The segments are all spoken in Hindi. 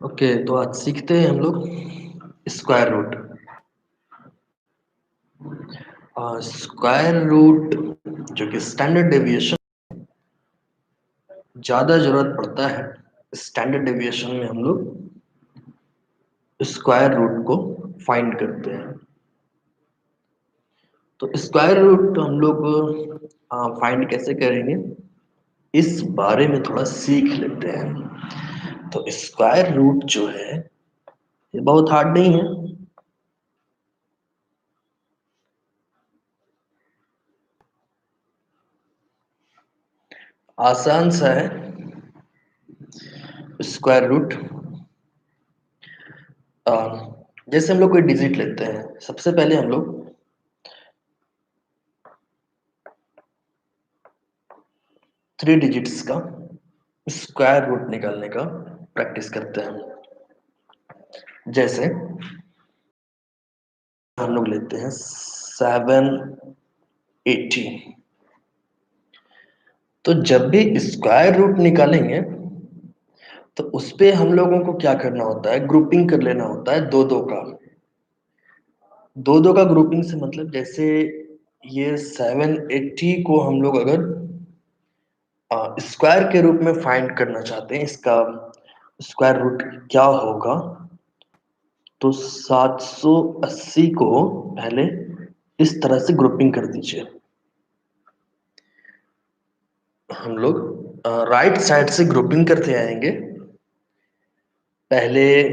ओके, तो आज सीखते हैं हम लोग स्क्वायर रूट। स्क्वायर रूट जो कि स्टैंडर्ड डेविएशन ज़्यादा ज़रूरत पड़ता है। स्टैंडर्ड डेविएशन में हम लोग स्क्वायर रूट को फाइंड करते हैं। तो स्क्वायर रूट हम लोग फाइंड कैसे करेंगे, इस बारे में थोड़ा सीख लेते हैं। तो स्क्वायर रूट जो है ये बहुत हार्ड नहीं है। आसान सा है स्क्वायर रूट। जैसे हम लोग कोई डिजिट लेते हैं, सबसे पहले हम लोग 3 डिजिट्स का स्क्वायर रूट निकालने का प्रैक्टिस करते हैं। जैसे हम लोग लेते हैं 780। तो जब भी स्क्वायर रूट निकालेंगे तो उस पे हम लोगों को क्या करना होता है, ग्रुपिंग कर लेना होता है दो दो का। दो दो का ग्रुपिंग से मतलब जैसे ये 780 को हम लोग अगर स्क्वायर के रूप में फाइंड करना चाहते हैं, इसका स्क्वायर रूट क्या होगा, तो 780 को पहले इस तरह से ग्रुपिंग कर दीजिए। हम लोग राइट साइड से ग्रुपिंग करते आएंगे। पहले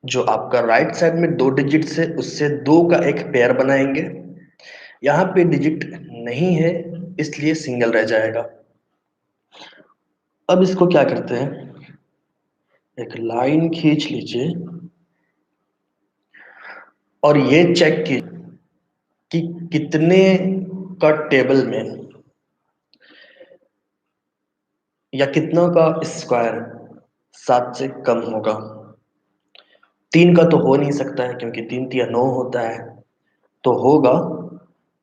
जो आपका राइट साइड में 2 डिजिट है उससे दो का एक पेयर बनाएंगे। यहाँ पे डिजिट नहीं है इसलिए सिंगल रह जाएगा। अब इसको क्या करते हैं, एक लाइन खींच लीजिए और ये चेक कीजिए कि कितने का टेबल में या कितना का स्क्वायर 7 से कम होगा। 3 का तो हो नहीं सकता है क्योंकि 3 तिया 9 होता है, तो होगा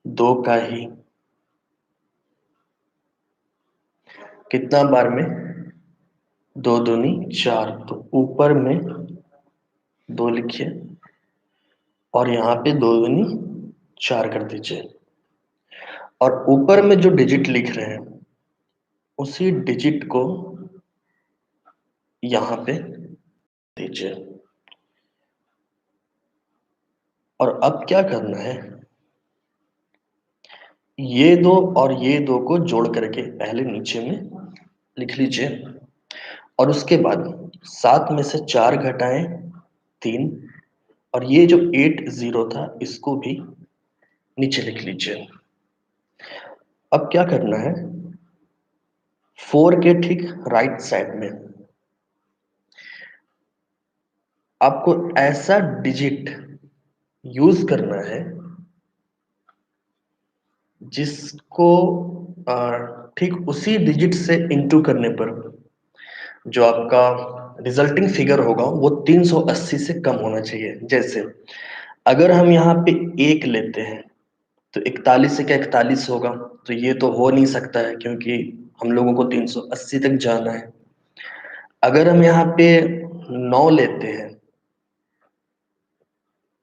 2 का ही। कितना बार में, 2 दूनी 4, तो ऊपर में 2 लिखिए और यहाँ पे 2 दूनी 4 कर दीजिए। और ऊपर में जो डिजिट लिख रहे हैं उसी डिजिट को यहाँ पे दीजिए। और अब क्या करना है, ये दो और ये दो को जोड़ करके पहले नीचे में लिख लीजिए। और उसके बाद 7 में से 4 घटाएं 3, और ये जो 80 था इसको भी नीचे लिख लीजिए। अब क्या करना है, 4 के ठीक राइट साइड में आपको ऐसा डिजिट यूज करना है जिसको ठीक उसी डिजिट से इंटू करने पर जो आपका रिजल्टिंग फिगर होगा वो 380 से कम होना चाहिए। जैसे अगर हम यहाँ पे 1 लेते हैं तो 41 से क्या 41 होगा, तो ये तो हो नहीं सकता है क्योंकि हम लोगों को 380 तक जाना है। अगर हम यहाँ पे 9 लेते हैं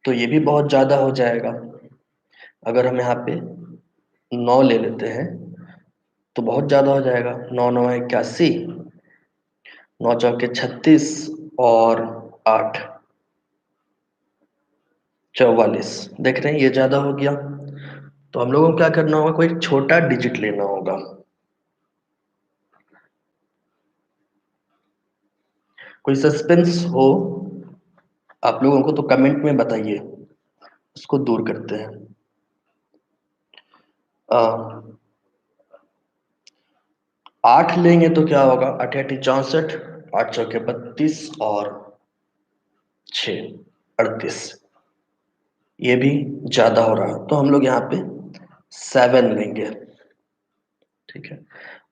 तो ये भी बहुत ज्यादा हो जाएगा। अगर हम यहाँ पे 9 ले लेते हैं तो बहुत ज्यादा हो जाएगा। 9 9 81, 9 चौके 36 और 8 44। देख रहे हैं ये ज्यादा हो गया। तो हम लोगों को क्या करना होगा, कोई छोटा डिजिट लेना होगा। कोई सस्पेंस हो आप लोगों को तो कमेंट में बताइए, उसको दूर करते हैं। आ, 8 लेंगे तो क्या होगा, 8 8 64, 8 चौके 32 और 6 38। ये भी ज्यादा हो रहा है तो हम लोग यहाँ पे 7 लेंगे। ठीक है,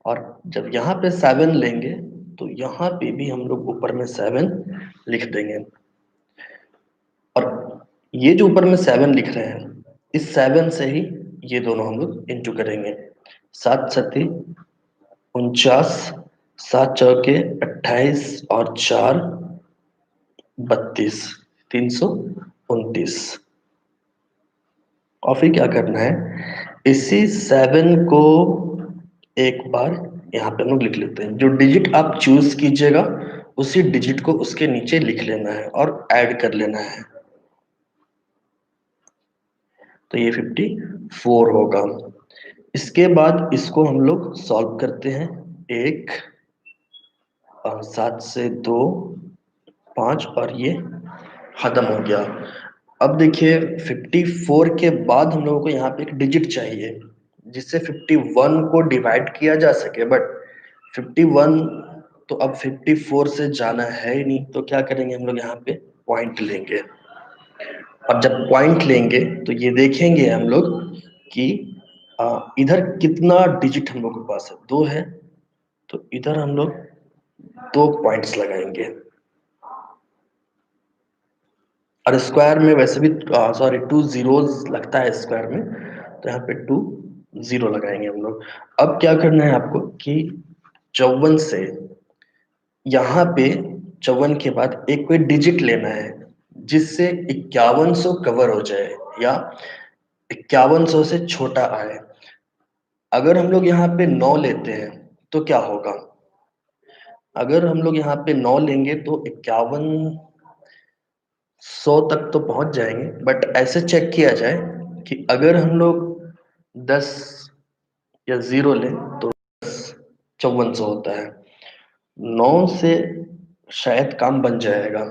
और जब यहाँ पे 7 लेंगे तो यहाँ पे भी हम लोग ऊपर में 7 लिख देंगे। और ये जो ऊपर में 7 लिख रहे हैं इस 7 से ही ये दोनों हम लोग इंटू करेंगे। 7 सत्ती 49, 7 चौके 28 और 4 32, 329। और फिर क्या करना है, इसी 7 को एक बार यहाँ पे हम लोग लिख लेते हैं। जो डिजिट आप चूज कीजिएगा उसी डिजिट को उसके नीचे लिख लेना है और ऐड कर लेना है। तो ये 54 होगा। इसके बाद इसको हम लोग सॉल्व करते हैं। 1 और 7 से 2 5 और ये खत्म हो गया। अब देखिए 54 के बाद हम लोगों को यहाँ पे एक डिजिट चाहिए जिससे 51 को डिवाइड किया जा सके, बट 51 तो अब 54 से जाना है ही नहीं, तो क्या करेंगे हम लोग यहाँ पे पॉइंट लेंगे। अब जब पॉइंट लेंगे तो ये देखेंगे हम लोग कि इधर कितना डिजिट हम लोग के पास है, 2 है, तो इधर हम लोग 2 पॉइंट्स लगाएंगे। और स्क्वायर में वैसे भी सॉरी 2 जीरोस लगता है स्क्वायर में, तो यहाँ पे 2 जीरो लगाएंगे हम लोग। अब क्या करना है आपको कि 54 से यहाँ पे 54 के बाद एक कोई डिजिट लेना है जिससे 5100 कवर हो जाए या 5100 से छोटा आए। अगर हम लोग यहाँ पे 9 लेते हैं तो क्या होगा, अगर हम लोग यहाँ पे 9 लेंगे तो 5100 तक तो पहुंच जाएंगे, बट ऐसे चेक किया जाए कि अगर हम लोग 10 या 0 लें तो 5400 होता है। 9 से शायद काम बन जाएगा,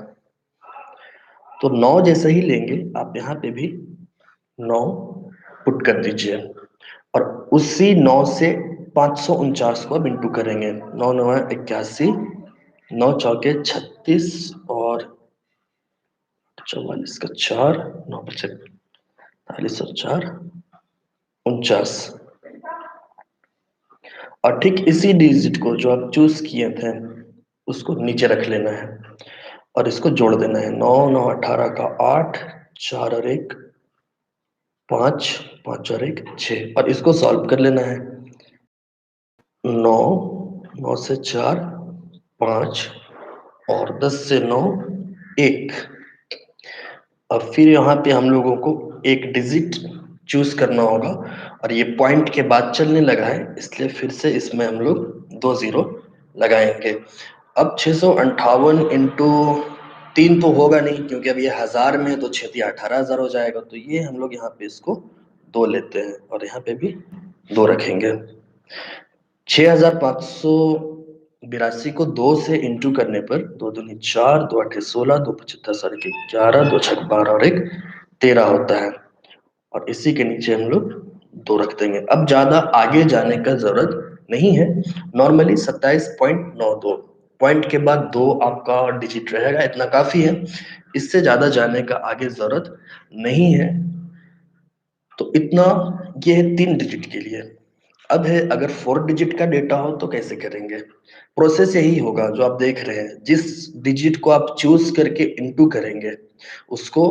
तो 9 जैसे ही लेंगे आप यहाँ पे भी 9 पुट कर दीजिए और उसी 9 से 549 को अब इंटू करेंगे। 9 9 81, 9 चौके 36 और 44 का 4, 9 बचे 45 और 4 49। और ठीक इसी डिजिट को जो आप चूज किए थे उसको नीचे रख लेना है और इसको जोड़ देना है। 9 9 18 का 8, 4 और 1 5, 5 और 1 6, और इसको सॉल्व कर लेना है। 9 9 से 4 5 और 10 से 9 1। अब फिर यहाँ पे हम लोगों को एक डिजिट चूज करना होगा और ये पॉइंट के बाद चलने लगा है, इसलिए फिर से इसमें हम लोग 2 जीरो लगाएंगे। अब 658 इंटू 3 तो होगा नहीं क्योंकि अब ये 1000 में है, तो 6 18,000 हो जाएगा, तो ये हम लोग यहाँ पे इसको 2 लेते हैं और यहाँ पे भी 2 रखेंगे। 6582 को 2 से इंटू करने पर 2 दूनी 4, 2 8 16, 2 75 साल के 11, 2 6 12 और 1 13 होता है, और इसी के नीचे हम लोग 2 रख देंगे। अब ज्यादा आगे जाने का जरूरत नहीं है, नॉर्मली 27.92 पॉइंट के बाद 2 आपका डिजिट रहेगा, इतना काफी है, इससे ज्यादा जाने का आगे जरूरत नहीं है। तो इतना ये है 3 डिजिट के लिए। अब है अगर 4 डिजिट का डेटा हो तो कैसे करेंगे। प्रोसेस यही होगा जो आप देख रहे हैं, जिस डिजिट को आप चूज करके इनटू करेंगे उसको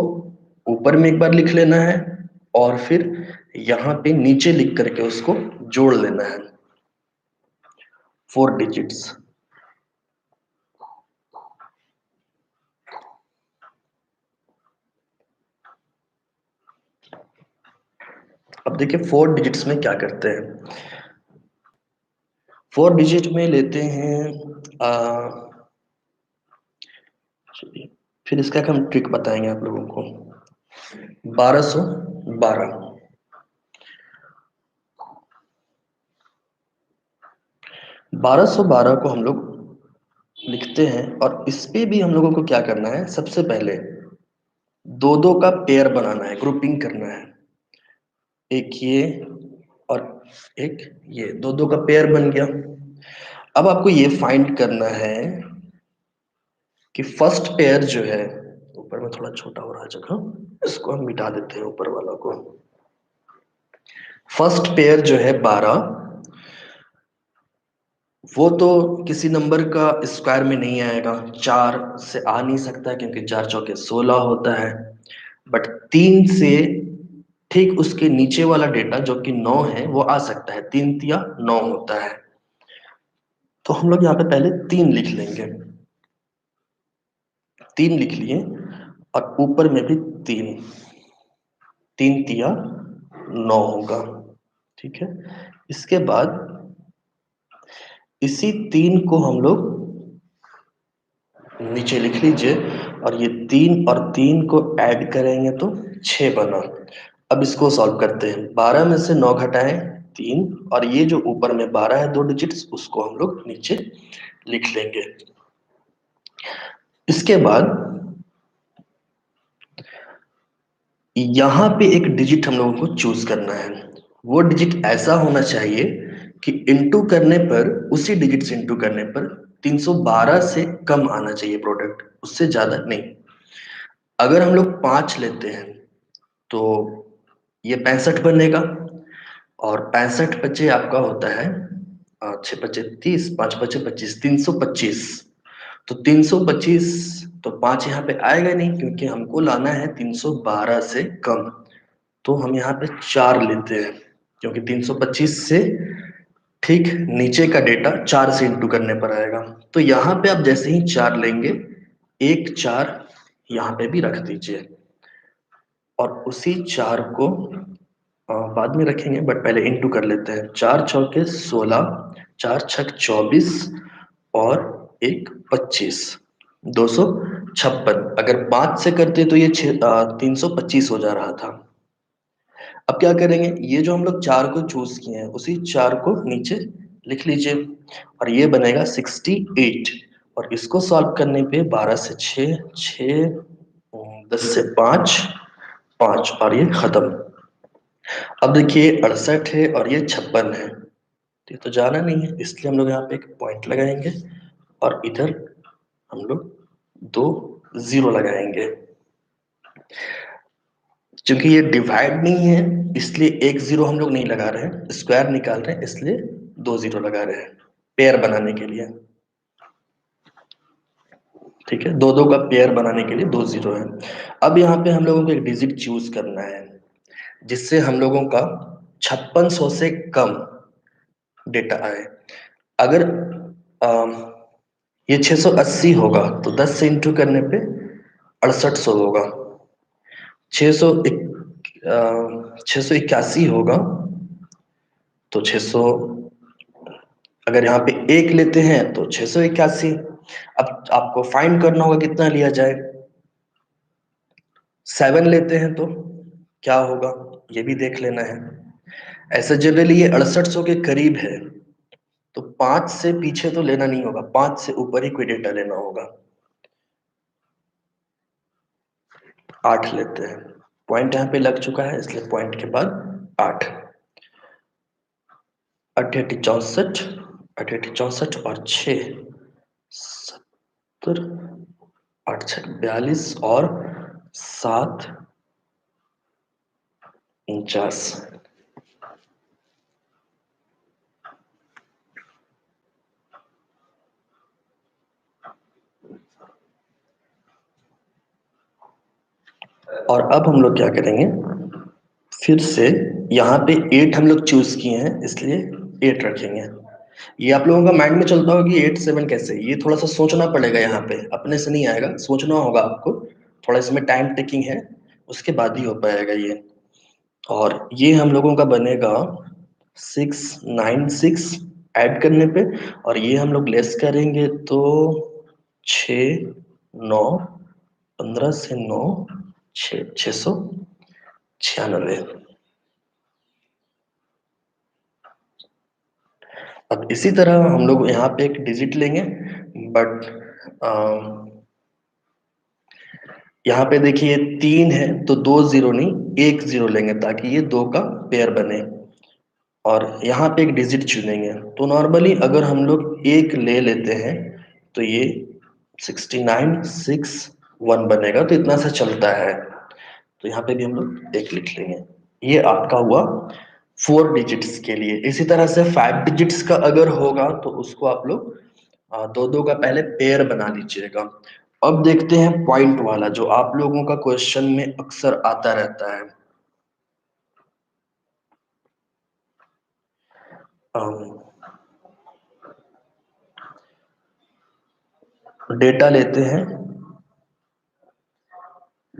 ऊपर में एक बार लिख लेना है और फिर यहाँ पे नीचे लिख करके उसको जोड़ लेना है 4 डिजिट्स। अब देखिए 4 डिजिट्स में क्या करते हैं। 4 डिजिट में लेते हैं चलिए, फिर इसका हम ट्रिक बताएंगे आप लोगों को। 1212, 1212 को हम लोग लिखते हैं और इस पे भी हम लोगों को क्या करना है, सबसे पहले 2 2 का पेयर बनाना है, ग्रुपिंग करना है। एक ये और एक ये, 2 2 का पेयर बन गया। अब आपको ये फाइंड करना है कि फर्स्ट पेयर जो है, ऊपर में थोड़ा छोटा हो रहा है जगह, इसको हम मिटा देते हैं ऊपर वाला को। फर्स्ट पेयर जो है 12, वो तो किसी नंबर का स्क्वायर में नहीं आएगा, 4 से आ नहीं सकता क्योंकि 4 चौके 16 होता है, बट 3 से ठीक उसके नीचे वाला डेटा जो कि 9 है वो आ सकता है, 3 तिया 9 होता है। तो हम लोग यहाँ पे पहले 3 लिख लेंगे, 3 लिख लिए और ऊपर में भी 3, 3 तिया 9 होगा। ठीक है, इसके बाद इसी 3 को हम लोग नीचे लिख लीजिए और ये 3 और 3 को ऐड करेंगे तो 6 बना। अब इसको सॉल्व करते हैं। 12 में से 9 घटाएं 3, और ये जो ऊपर में 12 है 2 डिजिट्स, उसको हम लोग नीचे लिख लेंगे। इसके बाद यहाँ पे एक डिजिट हम लोगों को चूज करना है। वो डिजिट ऐसा होना चाहिए कि इंटू करने पर, उसी डिजिट से इंटू करने पर 312 से कम आना चाहिए प्रोडक्ट, उससे ज्यादा नहीं। अगर हम लोग 5 लेते हैं तो ये 65 बनेगा, और 65 बचे आपका होता है 6 बचे 30, 5 बचे 25, 325। तो 325, तो 5 यहाँ पे आएगा नहीं क्योंकि हमको लाना है 312 से कम। तो हम यहाँ पे 4 लेते हैं, क्योंकि 325 से ठीक नीचे का डेटा 4 से इंटू करने पर आएगा। तो यहाँ पे आप जैसे ही 4 लेंगे, एक 4 यहाँ पे भी रख दीजिए, और उसी 4 को बाद में रखेंगे, बट पहले इंटू कर लेते हैं। 4 चौके 16, 4 छक 24, और एक 25, 256। अगर 5 से करते तो ये 325 हो जा रहा था। अब क्या करेंगे, ये जो हम लोग 4 को चूज किए हैं उसी 4 को नीचे लिख लीजिए, और ये बनेगा 68। और इसको सॉल्व करने पे 12 से 6, 6, 10 से 5, 5, और ये खत्म। अब देखिए 68 है और ये 56 है, तो ये तो जाना नहीं है, इसलिए हम लोग यहाँ पे एक पॉइंट लगाएंगे और इधर हम लोग 2 0 लगाएंगे। क्योंकि ये डिवाइड नहीं है इसलिए 1 0 हम लोग नहीं लगा रहे हैं, स्क्वायर निकाल रहे हैं इसलिए 2 0 लगा रहे हैं पेयर बनाने के लिए। ठीक है, दो दो का पेयर बनाने के लिए 2 0 है। अब यहाँ पे हम लोगों को एक डिजिट चूज करना है जिससे हम लोगों का 5600 से कम डेटा आए। अगर ये 680 होगा तो 10 से इंटू करने पे 6800 होगा। 681 होगा तो 600, अगर यहाँ पे 1 लेते हैं तो 681। अब आपको फाइंड करना होगा कितना लिया जाए। 7 लेते हैं तो क्या होगा ये भी देख लेना है। ऐसे जनरली ये 6800 के करीब है, तो 5 से पीछे तो लेना नहीं होगा, 5 से ऊपर ही कोई डेटा लेना होगा। 8 लेते हैं, पॉइंट यहाँ पे लग चुका है इसलिए पॉइंट के बाद 8। 88 64, 88 64 और 6 70, 8 6 42 और 7 49। और अब हम लोग क्या करेंगे, फिर से यहाँ पे 8 हम लोग चूज किए हैं इसलिए 8 रखेंगे। ये आप लोगों का माइंड में चलता होगा कि 8 7 कैसे, ये थोड़ा सा सोचना पड़ेगा, यहाँ पे अपने से नहीं आएगा, सोचना होगा आपको, थोड़ा इसमें टाइम टेकिंग है, उसके बाद ही हो पाएगा ये। और ये हम लोगों का बनेगा 696 ऐड करने पे, और ये हम लोग लेस करेंगे तो 6 9, 15 से 9, 696। अब इसी तरह हम लोग यहाँ पे एक डिजिट लेंगे, बट यहाँ पे देखिए 3 है तो 2 0 नहीं 1 0 लेंगे ताकि ये 2 का पेयर बने, और यहाँ पे एक डिजिट चुनेंगे। तो नॉर्मली अगर हम लोग एक ले लेते हैं तो ये 69 6 1 बनेगा, तो इतना सा चलता है, तो यहाँ पे भी हम लोग एक लिख लेंगे। ये आपका हुआ 4 डिजिट्स के लिए। इसी तरह से 5 डिजिट्स का अगर होगा तो उसको आप लोग दो दो का पहले पेयर बना लीजिएगा। अब देखते हैं पॉइंट वाला जो आप लोगों का क्वेश्चन में अक्सर आता रहता है। अम, डेटा लेते हैं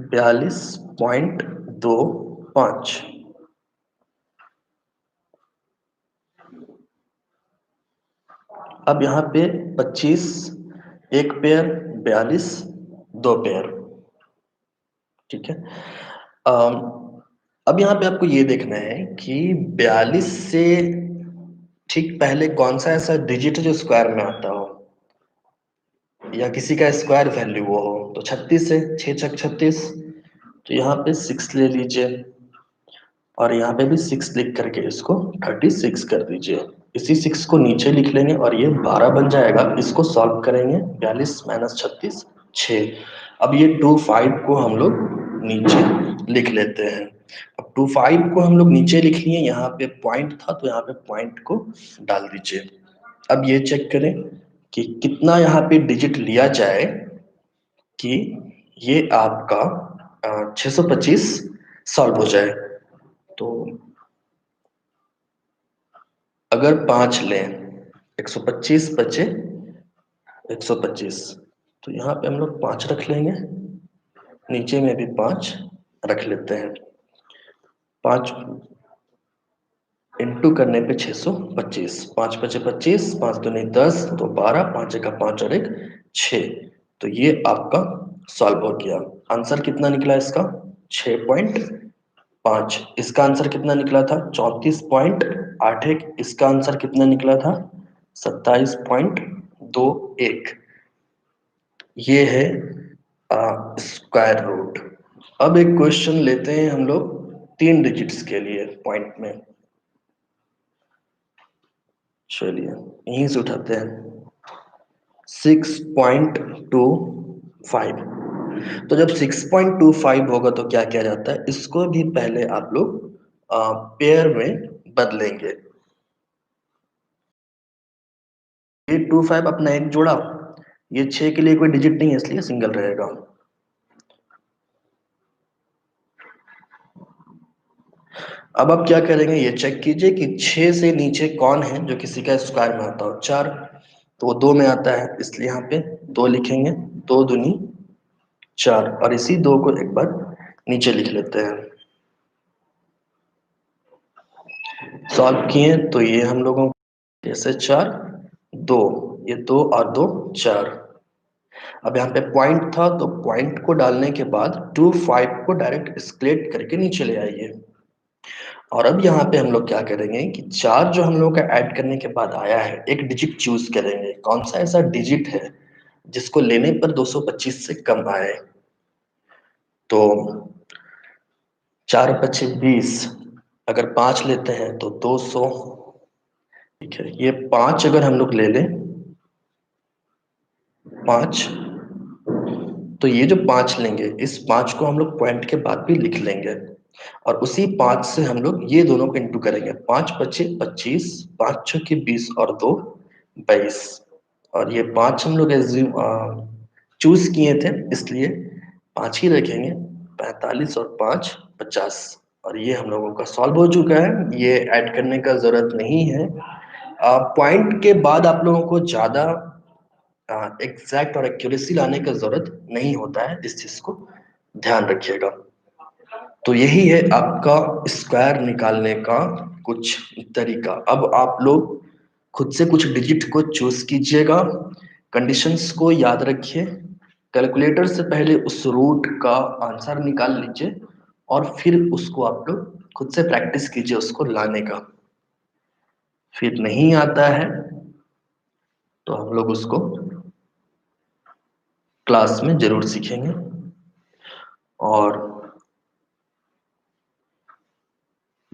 42.25। अब यहाँ पे 25 एक पेयर, 42 दो पेयर। ठीक है। अम, अब यहाँ पे आपको ये देखना है कि 42 से ठीक पहले कौन सा ऐसा डिजिट जो स्क्वायर में आता हो या किसी का स्क्वायर वैल्यू वो हो। तो 36 है, 6 छक 36। तो यहाँ पे 6 ले लीजिए और यहाँ पे भी 6 लिख करके इसको 36 कर दीजिए। इसी 6 को नीचे लिख लेंगे और ये 12 बन जाएगा। इसको सॉल्व करेंगे, 42 माइनस 36 6। अब ये 25 को हम लोग नीचे लिख लेते हैं। अब 25 को हम लोग नीचे लिख लिए, यहाँ पे पॉइंट था तो यहाँ पे पॉइंट को डाल दीजिए। अब ये चेक करें कि कितना यहाँ पे डिजिट लिया जाए कि ये आपका 625 सॉल्व हो जाए। तो अगर 5 लें, 125 बचे 125, तो यहाँ पे हम लोग 5 रख लेंगे, नीचे में भी 5 रख लेते हैं। 5 इंटू करने पे 625, 5 बचे 25, 5 दूनी 10, 2 12, 5 का 5 और 1 6। तो ये आपका सॉल्व हो गया। आंसर कितना निकला इसका? 6.5। इसका आंसर कितना निकला था? 34.81। इसका आंसर कितना निकला था? 27.21। ये है स्क्वायर रूट। अब एक क्वेश्चन लेते हैं हम लोग 3 डिजिट्स के लिए पॉइंट में। चलिए यहीं से उठाते हैं। 6.25। तो जब 6.25 होगा तो क्या किया जाता है, इसको भी पहले आप लोग पेयर में बदलेंगे। ये 25 अपना एक जोड़ा, ये 6 के लिए कोई डिजिट नहीं है इसलिए सिंगल रहेगा। अब आप क्या करेंगे, ये चेक कीजिए कि 6 से नीचे कौन है जो किसी का स्क्वायर में आता हो। 4, तो वो 2 में आता है इसलिए यहाँ पे 2 लिखेंगे। 2 दूनी 4 और इसी 2 को एक बार नीचे लिख लेते हैं। सॉल्व किए तो ये हम लोगों जैसे 4 2, ये 2 और 2 4। अब यहाँ पे पॉइंट था तो पॉइंट को डालने के बाद 25 को डायरेक्ट स्प्लिट करके नीचे ले आइए। और अब यहाँ पे हम लोग क्या करेंगे कि 4 जो हम लोग का ऐड करने के बाद आया है, एक डिजिट चूज करेंगे। कौन सा ऐसा डिजिट है जिसको लेने पर 225 से कम आए। तो 4 पचे 20, अगर 5 लेते हैं तो 200। ठीक है, ये 5 अगर हम लोग ले लें 5, तो ये जो 5 लेंगे इस 5 को हम लोग पॉइंट के बाद भी लिख लेंगे और उसी 5 से हम लोग ये दोनों को इंटू करेंगे। 5 पचे 25, 5 छके 20 और 2 22। और ये 5 हम लोग चूज किए थे इसलिए 5 ही रखेंगे। 45 और 5 50। और ये हम लोगों का सॉल्व हो चुका है, ये ऐड करने का जरूरत नहीं है। पॉइंट के बाद आप लोगों को ज्यादा एग्जैक्ट और एक्यूरेसी लाने का जरूरत नहीं होता है, इस चीज को ध्यान रखिएगा। तो यही है आपका स्क्वायर निकालने का कुछ तरीका। अब आप लोग खुद से कुछ डिजिट को चूज कीजिएगा, कंडीशंस को याद रखिए, कैलकुलेटर से पहले उस रूट का आंसर निकाल लीजिए और फिर उसको आप लोग खुद से प्रैक्टिस कीजिए उसको लाने का। फिर नहीं आता है तो हम लोग उसको क्लास में जरूर सीखेंगे। और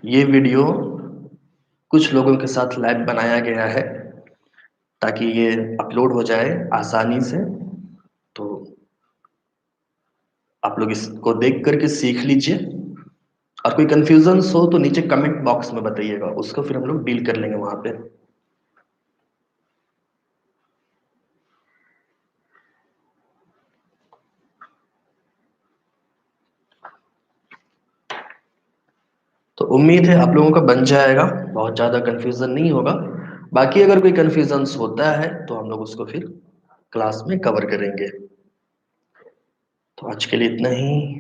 ये वीडियो कुछ लोगों के साथ लाइव बनाया गया है ताकि ये अपलोड हो जाए आसानी से। तो आप लोग इसको देख करके सीख लीजिए और कोई कंफ्यूजन हो तो नीचे कमेंट बॉक्स में बताइएगा, उसको फिर हम लोग डील कर लेंगे वहां पे। तो उम्मीद है आप लोगों का बन जाएगा, बहुत ज्यादा कंफ्यूजन नहीं होगा। बाकी अगर कोई कंफ्यूजन होता है तो हम लोग उसको फिर क्लास में कवर करेंगे। तो आज के लिए इतना ही।